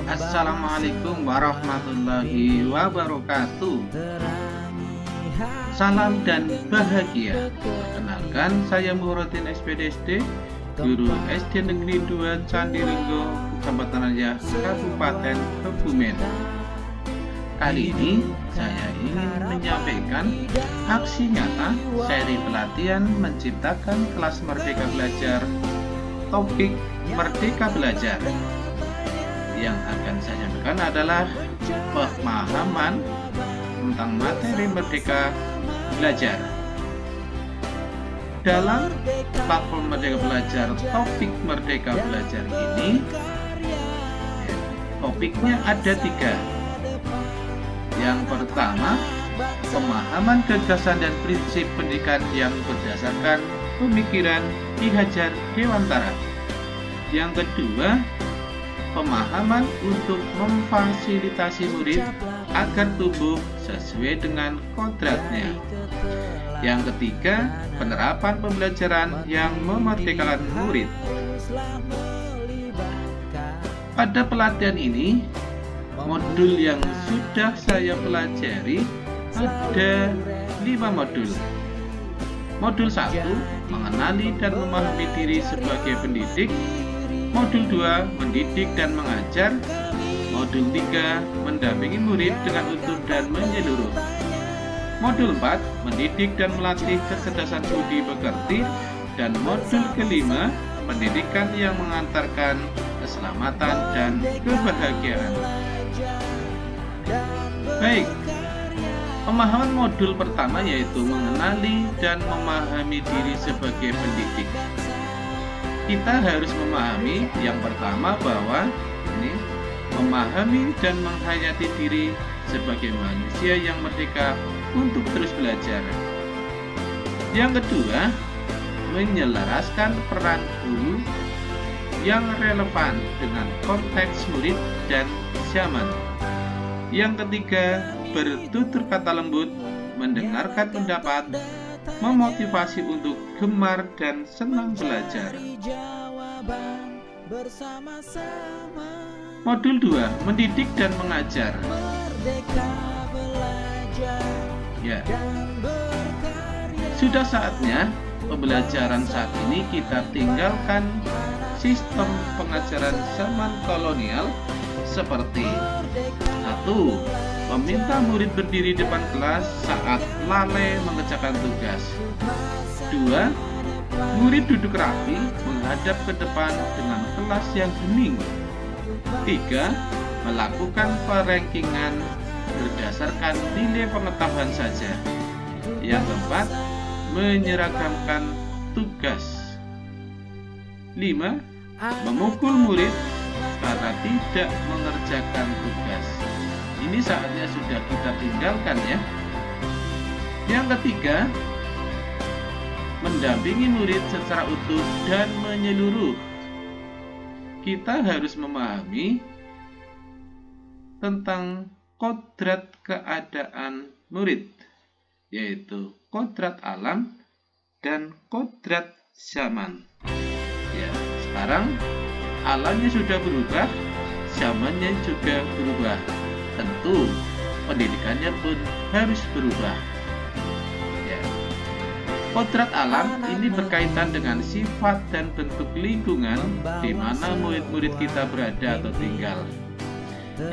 Assalamualaikum warahmatullahi wabarakatuh. Salam dan bahagia. Perkenalkan, saya Muhyiddin SPDSD, Guru SD Negeri 2 Candiringgo, Kecamatan Raya, Kabupaten Kebumen. Kali ini saya ingin menyampaikan aksi nyata seri pelatihan menciptakan kelas Merdeka Belajar, topik Merdeka Belajar. Yang akan saya sampaikan adalah pemahaman tentang materi Merdeka Belajar. Dalam platform Merdeka Belajar, topik Merdeka Belajar ini, topiknya ada 3. Yang pertama, pemahaman gagasan dan prinsip pendidikan yang berdasarkan pemikiran Ki Hajar Dewantara. Yang kedua, pemahaman untuk memfasilitasi murid agar tumbuh sesuai dengan kodratnya. Yang ketiga, penerapan pembelajaran yang memerdekakan murid. Pada pelatihan ini, modul yang sudah saya pelajari ada 5 modul. Modul 1, mengenali dan memahami diri sebagai pendidik. Modul 2, mendidik dan mengajar. Modul 3, mendampingi murid dengan utuh dan menyeluruh. Modul 4, mendidik dan melatih kecerdasan budi pekerti. Dan modul kelima, pendidikan yang mengantarkan keselamatan dan kebahagiaan. Baik, pemahaman modul pertama yaitu mengenali dan memahami diri sebagai pendidik. Kita harus memahami yang pertama bahwa ini memahami dan menghayati diri sebagai manusia yang merdeka untuk terus belajar. Yang kedua, menyelaraskan peran guru yang relevan dengan konteks murid dan zaman. Yang ketiga, bertutur kata lembut, mendengarkan pendapat, memotivasi untuk gemar dan senang belajar. Modul 2, mendidik dan mengajar. Ya, sudah saatnya pembelajaran saat ini kita tinggalkan sistem pengajaran zaman kolonial seperti 1. Meminta murid berdiri depan kelas saat lalai mengerjakan tugas. 2. Murid duduk rapi menghadap ke depan dengan kelas yang hening. 3. Melakukan perankingan berdasarkan nilai pengetahuan saja. Yang keempat, menyeragamkan tugas. 5. Memukul murid karena tidak mengerjakan tugas. Ini saatnya sudah kita tinggalkan ya. Yang ketiga, mendampingi murid secara utuh dan menyeluruh. Kita harus memahami tentang kodrat keadaan murid, yaitu kodrat alam dan kodrat zaman. Ya, sekarang alamnya sudah berubah, zamannya juga berubah. Tentu pendidikannya pun harus berubah. Ya. Kodrat alam ini berkaitan dengan sifat dan bentuk lingkungan di mana murid-murid kita berada atau tinggal.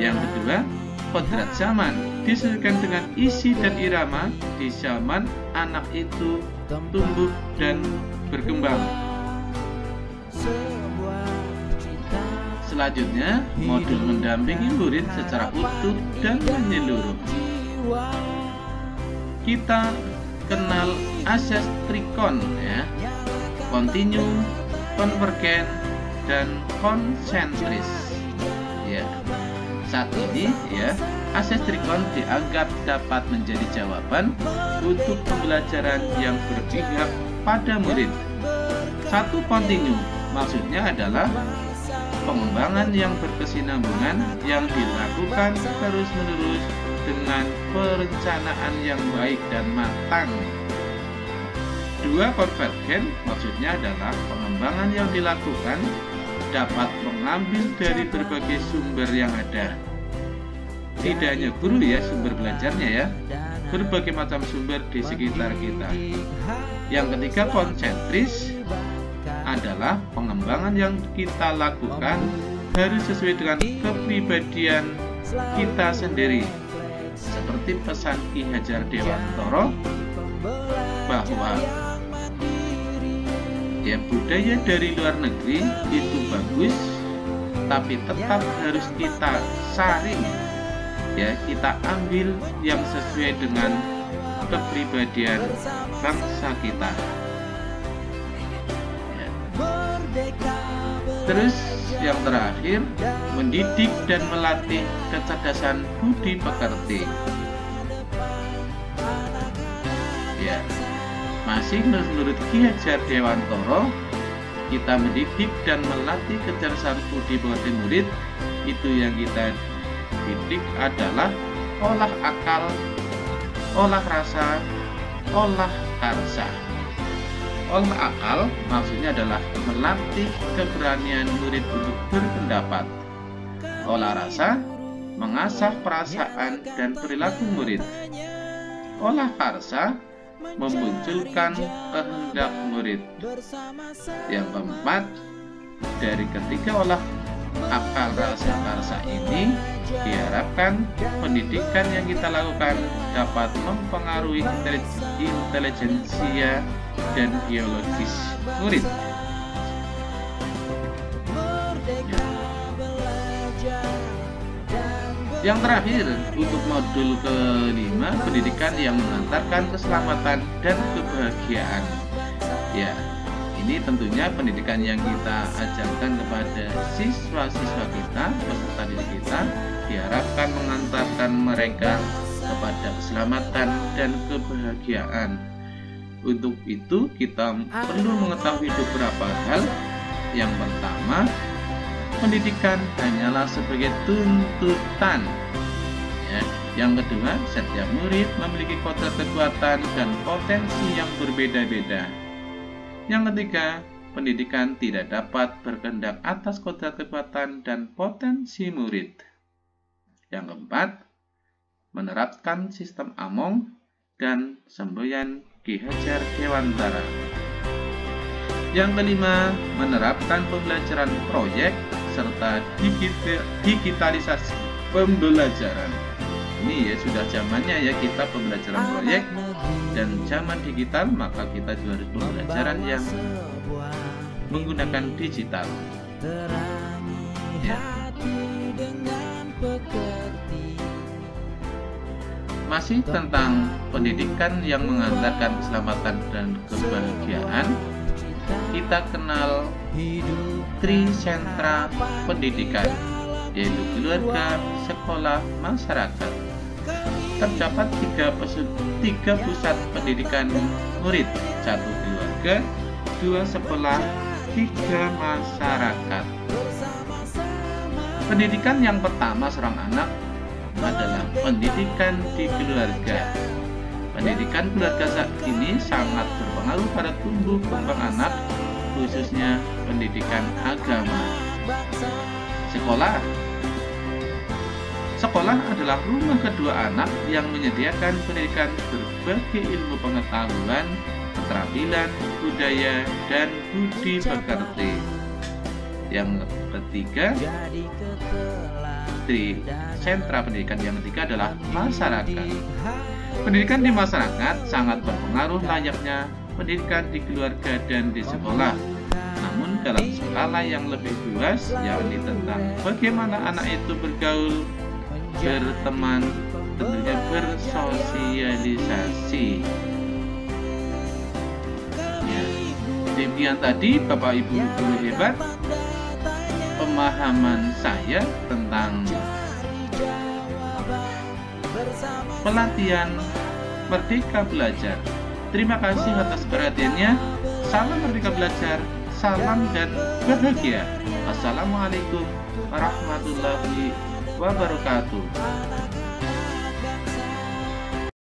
Yang kedua, kodrat zaman disesuaikan dengan isi dan irama di zaman anak itu tumbuh dan berkembang. Selanjutnya, modul mendampingi murid secara utuh dan menyeluruh. Kita kenal asas trikon ya, kontinu, konvergen, dan konsentris. Ya, saat ini ya, asas trikon dianggap dapat menjadi jawaban untuk pembelajaran yang berpihak pada murid. 1. Kontinu, maksudnya adalah pengembangan yang berkesinambungan yang dilakukan terus-menerus dengan perencanaan yang baik dan matang. 2. kedua, konvergen maksudnya adalah pengembangan yang dilakukan dapat mengambil dari berbagai sumber yang ada. Tidak hanya guru ya sumber belajarnya ya, berbagai macam sumber di sekitar kita. Yang ketiga, konsentris adalah pengembangan yang kita lakukan harus sesuai dengan kepribadian kita sendiri. Seperti pesan Ki Hajar Dewantara bahwa ya budaya dari luar negeri itu bagus, tapi tetap harus kita saring ya, kita ambil yang sesuai dengan kepribadian bangsa kita ya. Terus yang terakhir, mendidik dan melatih kecerdasan budi pekerti ya. Masih menurut Ki Hajar Dewantara, kita mendidik dan melatih kecerdasan budi pekerti murid, itu yang kita didik adalah olah akal, olah rasa, olah karsa. Olah akal maksudnya adalah melatih keberanian murid untuk berpendapat. Olah rasa, mengasah perasaan dan perilaku murid. Olah karsa, memunculkan kehendak murid. Yang keempat, dari ketiga olah akal, rasa, karsa ini diharapkan pendidikan yang kita lakukan dapat mempengaruhi intelijensia dan biologis murid. Yang terakhir, untuk modul kelima, pendidikan yang mengantarkan keselamatan dan kebahagiaan. Ya, ini tentunya pendidikan yang kita ajarkan kepada siswa-siswa kita, peserta didik kita, diharapkan mengantarkan mereka kepada keselamatan dan kebahagiaan. Untuk itu kita perlu mengetahui beberapa hal. Yang pertama, pendidikan hanyalah sebagai tuntutan ya. Yang kedua, setiap murid memiliki kodrat kekuatan dan potensi yang berbeda-beda. Yang ketiga, pendidikan tidak dapat berkehendak atas kodrat kekuatan dan potensi murid. Yang keempat, menerapkan sistem Among dan semboyan Ki Hajar Dewantara. Yang kelima, menerapkan pembelajaran proyek serta digitalisasi pembelajaran. Ini ya sudah zamannya ya kita pembelajaran proyek dan zaman digital, maka kita juga harus pembelajaran yang menggunakan digital. Ya. Masih tentang pendidikan yang mengantarkan keselamatan dan kebahagiaan, kita kenal Trisentra pendidikan, yaitu keluarga, sekolah, masyarakat. Terdapat tiga pusat pendidikan murid, 1 keluarga, 2 sekolah, 3 masyarakat. Pendidikan yang pertama seorang anak adalah pendidikan di keluarga. Pendidikan keluarga saat ini sangat berpengaruh pada tumbuh kembang anak, khususnya pendidikan agama. Sekolah adalah rumah kedua anak yang menyediakan pendidikan berbagai ilmu pengetahuan, keterampilan, budaya, dan budi pekerti. Yang ketiga, sentra pendidikan yang ketiga adalah masyarakat. Pendidikan di masyarakat sangat berpengaruh layaknya pendidikan di keluarga dan di sekolah, namun dalam skala yang lebih luas, yakni tentang bagaimana anak itu bergaul, berteman, tentunya bersosialisasi. Ya, demikian tadi Bapak Ibu guru hebat, pemahaman saya tentang pelatihan Merdeka Belajar. Terima kasih atas perhatiannya. Salam Merdeka Belajar, salam dan bahagia. Assalamualaikum warahmatullahi wabarakatuh.